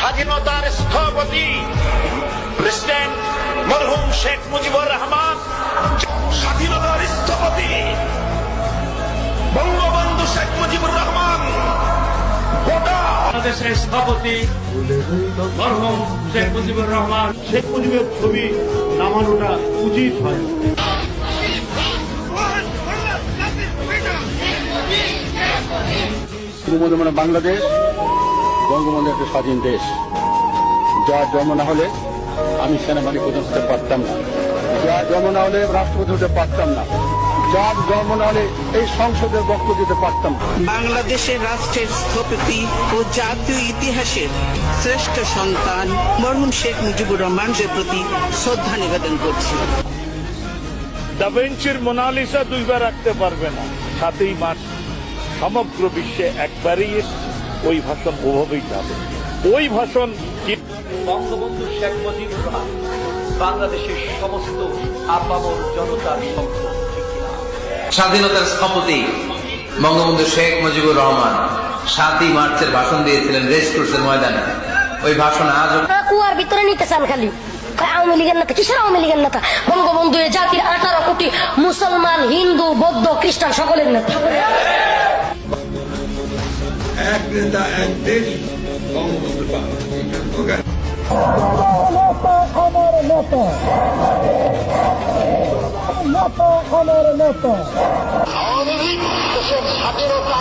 স্বাধীনতার স্থপতি প্রেসিডেন্ট মরহুম শেখ মুজিবুর রহমান, স্বাধীনতার স্থপতি বঙ্গবন্ধু শেখ মুজিবুর রহমান, বাংলাদেশের স্থপতি মরহুম শেখ মুজিবুর রহমান। শেখ মুজিবের ছবি নামানোটা উচিত হয়। মানে বাংলাদেশ বঙ্গবন্ধু একটা স্বাধীন দেশ, যার জন্ম না হলে আমি সেনাবাহিনী প্রধান হতে পারতাম না, যার জন্ম না হলে রাষ্ট্রপতি হতে পারতাম না, যার জন্ম না হলে এই সংসদের বক্তব্য দিতে পারতাম না। বাংলাদেশের রাষ্ট্রের স্থপতি ও জাতীয় ইতিহাসের শ্রেষ্ঠ সন্তান মরহুম শেখ মুজিবুর রহমানের প্রতি শ্রদ্ধা নিবেদন করছি। দা ভিঞ্চির মোনালিসা দুইবার রাখতে পারবে না। 7ই মার্চ সমগ্র বিশ্বে একবারই এসছে, ওই ভাষণ ওভাবেই যাবে। ওই ভাষণ বঙ্গবন্ধু শেখ মুজিবুর রহমান বাংলাদেশের সমস্ত আপামর জনতার সম্পদ। স্বাধীনতার স্থপতি বঙ্গবন্ধু শেখ মুজিবুর রহমান 7ই মার্চের ভাষণ দিয়েছিলেন রেস কোর্সের ময়দানে। ওই ভাষণ আজও কুয়ার ভিতরে নিতে চান খালি আওয়ামী লীগের নেতা। কিসের আওয়ামী লীগের নেতা? বঙ্গবন্ধু এ জাতির 18 কোটি মুসলমান, হিন্দু, বৌদ্ধ, খ্রিস্টান সকলের নেতা। এক নেতা এক দেশ, বঙ্গবন্ধু আওয়ামী লীগ দেশের স্বাধীনতা